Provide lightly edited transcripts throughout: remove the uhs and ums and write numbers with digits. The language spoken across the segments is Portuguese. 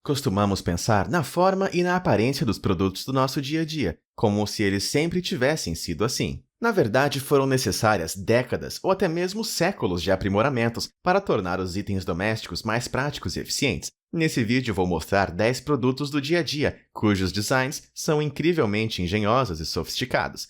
Costumamos pensar na forma e na aparência dos produtos do nosso dia a dia, como se eles sempre tivessem sido assim. Na verdade, foram necessárias décadas ou até mesmo séculos de aprimoramentos para tornar os itens domésticos mais práticos e eficientes. Nesse vídeo vou mostrar 10 produtos do dia a dia, cujos designs são incrivelmente engenhosos e sofisticados.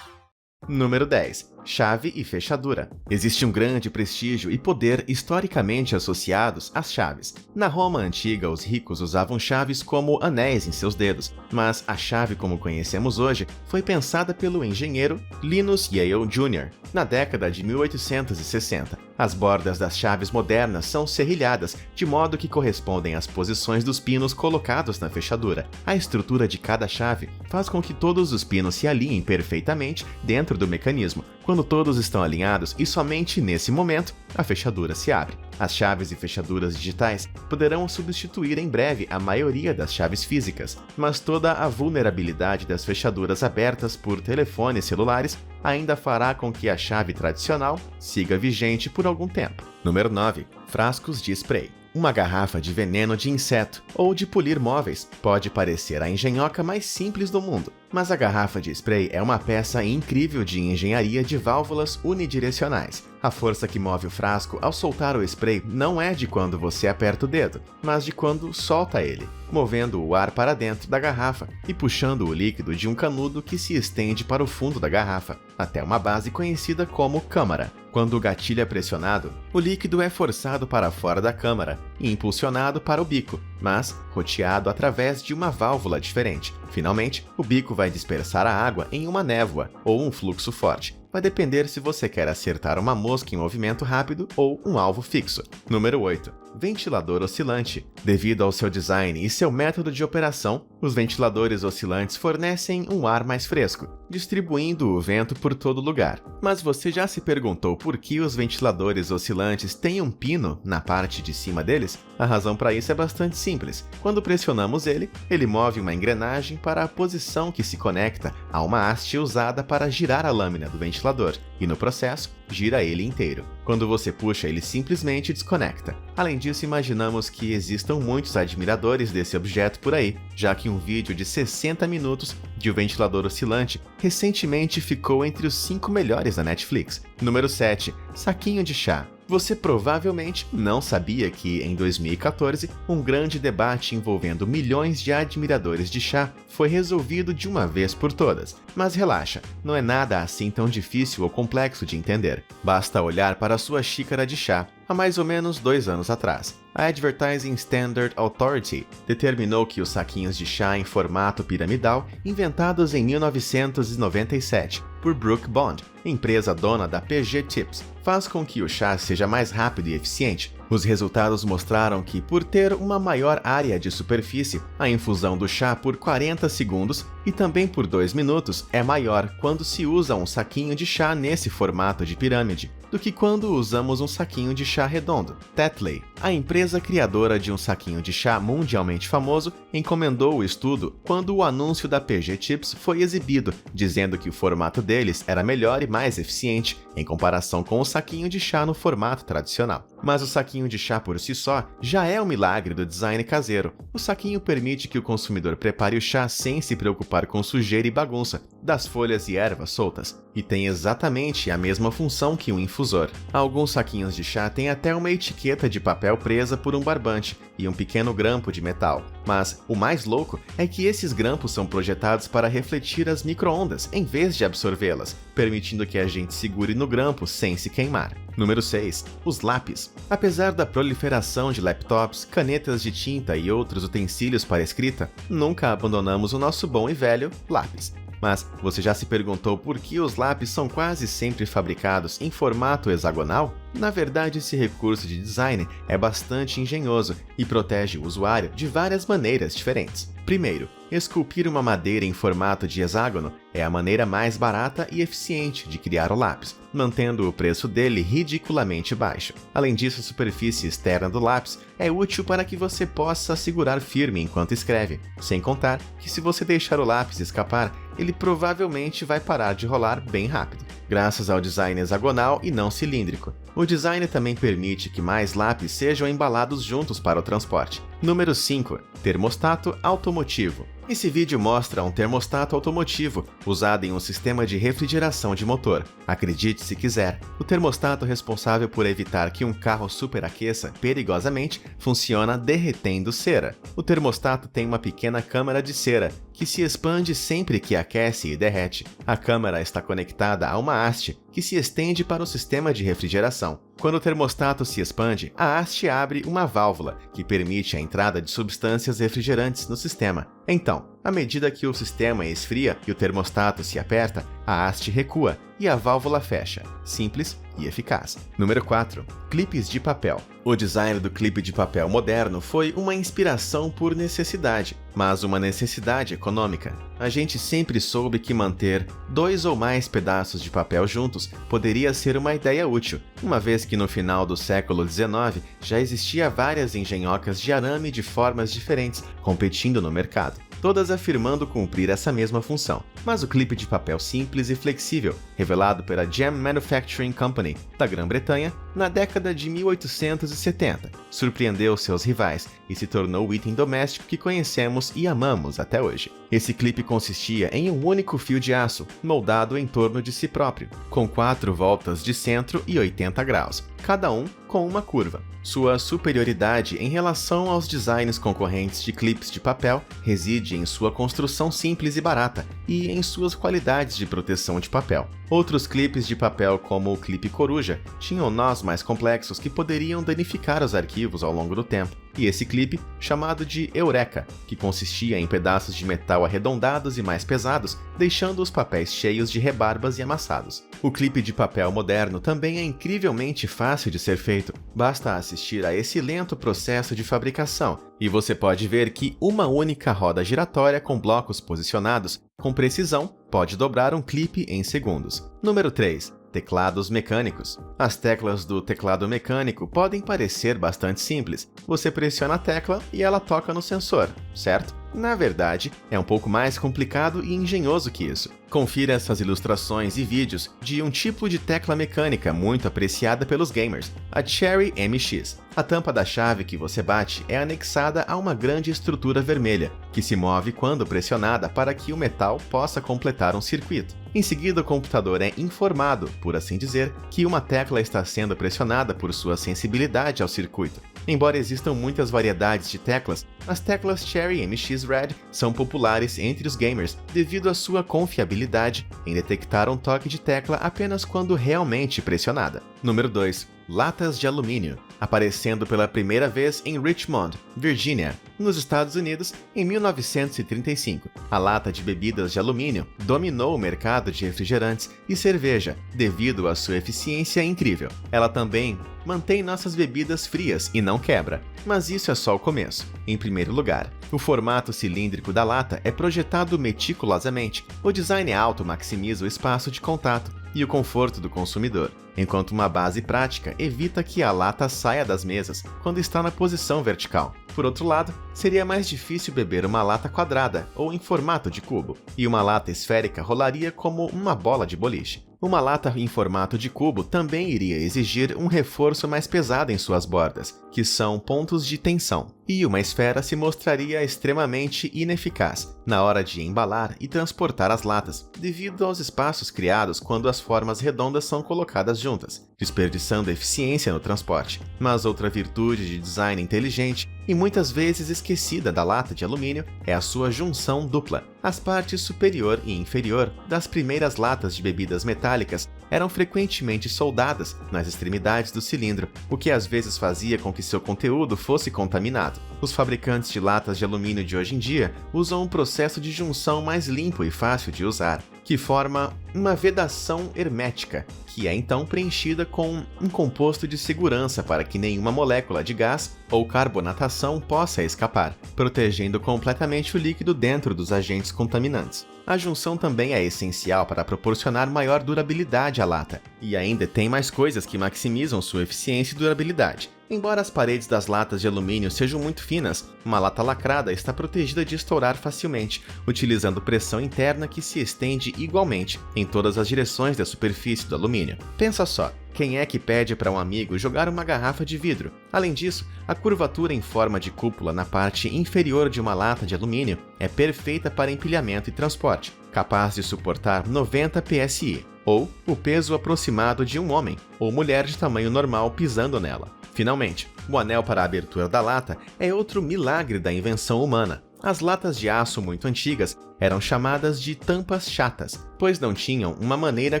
Número 10. Chave e fechadura. Existe um grande prestígio e poder historicamente associados às chaves. Na Roma antiga, os ricos usavam chaves como anéis em seus dedos, mas a chave como conhecemos hoje foi pensada pelo engenheiro Linus Yale Jr. na década de 1860. As bordas das chaves modernas são serrilhadas, de modo que correspondem às posições dos pinos colocados na fechadura. A estrutura de cada chave faz com que todos os pinos se alinhem perfeitamente dentro do mecanismo. Quando todos estão alinhados e somente nesse momento, a fechadura se abre. As chaves e fechaduras digitais poderão substituir em breve a maioria das chaves físicas, mas toda a vulnerabilidade das fechaduras abertas por telefones celulares ainda fará com que a chave tradicional siga vigente por algum tempo. Número 9. Frascos de spray. Uma garrafa de veneno de inseto ou de polir móveis pode parecer a engenhoca mais simples do mundo, mas a garrafa de spray é uma peça incrível de engenharia de válvulas unidirecionais. A força que move o frasco ao soltar o spray não é de quando você aperta o dedo, mas de quando solta ele, movendo o ar para dentro da garrafa e puxando o líquido de um canudo que se estende para o fundo da garrafa, até uma base conhecida como câmara. Quando o gatilho é pressionado, o líquido é forçado para fora da câmara e impulsionado para o bico, mas roteado através de uma válvula diferente. Finalmente, o bico vai dispersar a água em uma névoa ou um fluxo forte. Vai depender se você quer acertar uma mosca em movimento rápido ou um alvo fixo. Número 8. Ventilador oscilante. Devido ao seu design e seu método de operação, os ventiladores oscilantes fornecem um ar mais fresco, distribuindo o vento por todo lugar. Mas você já se perguntou por que os ventiladores oscilantes têm um pino na parte de cima deles? A razão para isso é bastante simples. Quando pressionamos ele, ele move uma engrenagem para a posição que se conecta a uma haste usada para girar a lâmina do ventilador, e no processo, gira ele inteiro. Quando você puxa, ele simplesmente desconecta. Além disso, imaginamos que existam muitos admiradores desse objeto por aí, já que um vídeo de 60 minutos de um ventilador oscilante recentemente ficou entre os 5 melhores da Netflix. Número 7. Saquinho de chá. Você provavelmente não sabia que, em 2014, um grande debate envolvendo milhões de admiradores de chá foi resolvido de uma vez por todas. Mas relaxa, não é nada assim tão difícil ou complexo de entender. Basta olhar para a sua xícara de chá. Há mais ou menos 2 anos atrás, a Advertising Standard Authority determinou que os saquinhos de chá em formato piramidal, inventados em 1997 por Brooke Bond, empresa dona da PG Tips, faz com que o chá seja mais rápido e eficiente. Os resultados mostraram que, por ter uma maior área de superfície, a infusão do chá por 40 segundos e também por 2 minutos é maior quando se usa um saquinho de chá nesse formato de pirâmide do que quando usamos um saquinho de chá redondo. Tetley, a empresa criadora de um saquinho de chá mundialmente famoso, encomendou o estudo quando o anúncio da PG Tips foi exibido, dizendo que o formato deles era melhor e mais eficiente em comparação com o saquinho de chá no formato tradicional. Mas o saquinho de chá por si só já é um milagre do design caseiro. O saquinho permite que o consumidor prepare o chá sem se preocupar com sujeira e bagunça das folhas e ervas soltas, e tem exatamente a mesma função que um infusor. Alguns saquinhos de chá têm até uma etiqueta de papel presa por um barbante e um pequeno grampo de metal. Mas o mais louco é que esses grampos são projetados para refletir as micro-ondas em vez de absorvê-las, permitindo que a gente segure no grampo sem se queimar. Número 6. Os lápis. Apesar da proliferação de laptops, canetas de tinta e outros utensílios para escrita, nunca abandonamos o nosso bom e velho lápis. Mas você já se perguntou por que os lápis são quase sempre fabricados em formato hexagonal? Na verdade, esse recurso de design é bastante engenhoso e protege o usuário de várias maneiras diferentes. Primeiro, esculpir uma madeira em formato de hexágono é a maneira mais barata e eficiente de criar o lápis, mantendo o preço dele ridiculamente baixo. Além disso, a superfície externa do lápis é útil para que você possa segurar firme enquanto escreve, sem contar que se você deixar o lápis escapar, ele provavelmente vai parar de rolar bem rápido, graças ao design hexagonal e não cilíndrico. O design também permite que mais lápis sejam embalados juntos para o transporte. Número 5. Termostato automotivo. Esse vídeo mostra um termostato automotivo usado em um sistema de refrigeração de motor. Acredite se quiser, o termostato responsável por evitar que um carro superaqueça perigosamente funciona derretendo cera. O termostato tem uma pequena câmara de cera que se expande sempre que aquece e derrete. A câmara está conectada a uma haste que se estende para o sistema de refrigeração. Quando o termostato se expande, a haste abre uma válvula que permite a entrada de substâncias refrigerantes no sistema. Então, à medida que o sistema esfria e o termostato se aperta, a haste recua e a válvula fecha. Simples e eficaz. Número 4. Clipes de papel. O design do clipe de papel moderno foi uma inspiração por necessidade, mas uma necessidade econômica. A gente sempre soube que manter 2 ou mais pedaços de papel juntos poderia ser uma ideia útil, uma vez que no final do século XIX já existia várias engenhocas de arame de formas diferentes competindo no mercado, todas afirmando cumprir essa mesma função. Mas o clipe de papel simples e flexível, revelado pela Gem Manufacturing Company da Grã-Bretanha na década de 1870, surpreendeu seus rivais e se tornou o item doméstico que conhecemos e amamos até hoje. Esse clipe consistia em um único fio de aço, moldado em torno de si próprio, com 4 voltas de centro e 80 graus, cada um com uma curva. Sua superioridade em relação aos designs concorrentes de clipes de papel reside em sua construção simples e barata e em suas qualidades de proteção de papel. Outros clipes de papel, como o clipe coruja, tinham nós mais complexos que poderiam danificar os arquivos ao longo do tempo. E esse clipe, chamado de Eureka, que consistia em pedaços de metal arredondados e mais pesados, deixando os papéis cheios de rebarbas e amassados. O clipe de papel moderno também é incrivelmente fácil de ser feito. Basta assistir a esse lento processo de fabricação, e você pode ver que uma única roda giratória com blocos posicionados com precisão pode dobrar um clipe em segundos. Número 3. Teclados mecânicos. As teclas do teclado mecânico podem parecer bastante simples. Você pressiona a tecla e ela toca no sensor, certo? Na verdade, é um pouco mais complicado e engenhoso que isso. Confira essas ilustrações e vídeos de um tipo de tecla mecânica muito apreciada pelos gamers, a Cherry MX. A tampa da chave que você bate é anexada a uma grande estrutura vermelha, que se move quando pressionada para que o metal possa completar um circuito. Em seguida, o computador é informado, por assim dizer, que uma tecla está sendo pressionada por sua sensibilidade ao circuito. Embora existam muitas variedades de teclas, as teclas Cherry MX Red são populares entre os gamers devido à sua confiabilidade em detectar um toque de tecla apenas quando realmente pressionada. Número 2. Latas de alumínio. Aparecendo pela primeira vez em Richmond, Virgínia, nos Estados Unidos, em 1935. A lata de bebidas de alumínio dominou o mercado de refrigerantes e cerveja devido à sua eficiência incrível. Ela também mantém nossas bebidas frias e não quebra. Mas isso é só o começo. Em primeiro lugar, o formato cilíndrico da lata é projetado meticulosamente. O design alto maximiza o espaço de contato e o conforto do consumidor, enquanto uma base prática evita que a lata saia das mesas quando está na posição vertical. Por outro lado, seria mais difícil beber uma lata quadrada ou em formato de cubo, e uma lata esférica rolaria como uma bola de boliche. Uma lata em formato de cubo também iria exigir um reforço mais pesado em suas bordas, que são pontos de tensão, e uma esfera se mostraria extremamente ineficaz na hora de embalar e transportar as latas, devido aos espaços criados quando as formas redondas são colocadas juntas, desperdiçando eficiência no transporte. Mas outra virtude de design inteligente e muitas vezes esquecida da lata de alumínio é a sua junção dupla. As partes superior e inferior das primeiras latas de bebidas metálicas eram frequentemente soldadas nas extremidades do cilindro, o que às vezes fazia com que seu conteúdo fosse contaminado. Os fabricantes de latas de alumínio de hoje em dia usam um processo de junção mais limpo e fácil de usar, que forma uma vedação hermética, que é então preenchida com um composto de segurança para que nenhuma molécula de gás ou carbonatação possa escapar, protegendo completamente o líquido dentro dos agentes contaminantes. A junção também é essencial para proporcionar maior durabilidade à lata, e ainda tem mais coisas que maximizam sua eficiência e durabilidade. Embora as paredes das latas de alumínio sejam muito finas, uma lata lacrada está protegida de estourar facilmente, utilizando pressão interna que se estende igualmente em todas as direções da superfície do alumínio. Pensa só, quem é que pede para um amigo jogar uma garrafa de vidro? Além disso, a curvatura em forma de cúpula na parte inferior de uma lata de alumínio é perfeita para empilhamento e transporte, capaz de suportar 90 psi, ou o peso aproximado de um homem ou mulher de tamanho normal pisando nela. Finalmente, o anel para a abertura da lata é outro milagre da invenção humana. As latas de aço muito antigas eram chamadas de tampas chatas, pois não tinham uma maneira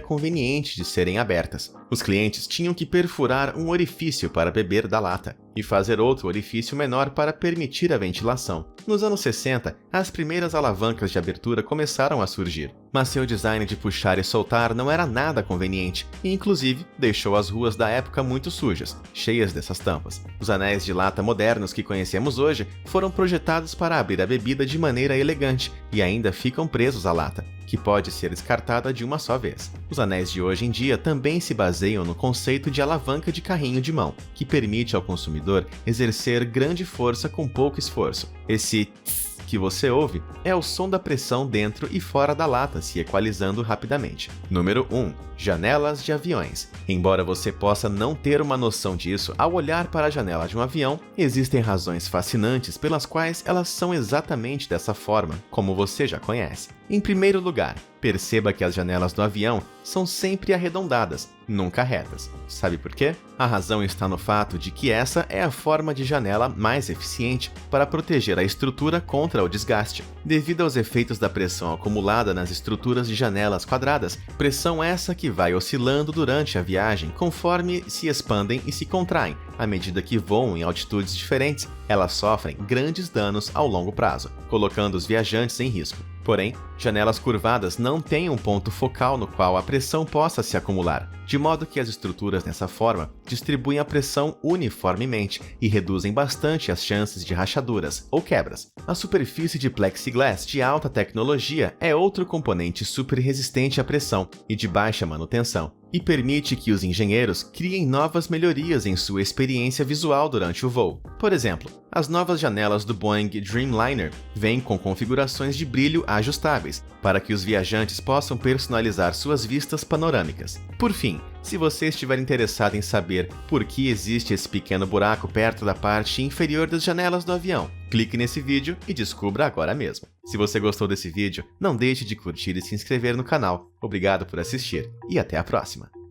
conveniente de serem abertas. Os clientes tinham que perfurar um orifício para beber da lata e fazer outro orifício menor para permitir a ventilação. Nos anos 60, as primeiras alavancas de abertura começaram a surgir, mas seu design de puxar e soltar não era nada conveniente e, inclusive, deixou as ruas da época muito sujas, cheias dessas tampas. Os anéis de lata modernos que conhecemos hoje foram projetados para abrir a bebida de maneira elegante e ainda ficam presos à lata, que pode ser descartada de uma só vez. Os anéis de hoje em dia também se baseiam no conceito de alavanca de carrinho de mão, que permite ao consumidor exercer grande força com pouco esforço. Esse tss que você ouve é o som da pressão dentro e fora da lata se equalizando rapidamente. Número 1. Janelas de aviões. Embora você possa não ter uma noção disso ao olhar para a janela de um avião, existem razões fascinantes pelas quais elas são exatamente dessa forma, como você já conhece. Em primeiro lugar, perceba que as janelas do avião são sempre arredondadas, nunca retas. Sabe por quê? A razão está no fato de que essa é a forma de janela mais eficiente para proteger a estrutura contra o desgaste. Devido aos efeitos da pressão acumulada nas estruturas de janelas quadradas, pressão essa que vai oscilando durante a viagem conforme se expandem e se contraem. À medida que voam em altitudes diferentes, elas sofrem grandes danos ao longo prazo, colocando os viajantes em risco. Porém, janelas curvadas não têm um ponto focal no qual a pressão possa se acumular, de modo que as estruturas dessa forma distribuem a pressão uniformemente e reduzem bastante as chances de rachaduras ou quebras. A superfície de plexiglass de alta tecnologia é outro componente super resistente à pressão e de baixa manutenção, e permite que os engenheiros criem novas melhorias em sua experiência visual durante o voo. Por exemplo, as novas janelas do Boeing Dreamliner vêm com configurações de brilho ajustáveis, para que os viajantes possam personalizar suas vistas panorâmicas. Por fim, se você estiver interessado em saber por que existe esse pequeno buraco perto da parte inferior das janelas do avião, clique nesse vídeo e descubra agora mesmo. Se você gostou desse vídeo, não deixe de curtir e se inscrever no canal. Obrigado por assistir e até a próxima!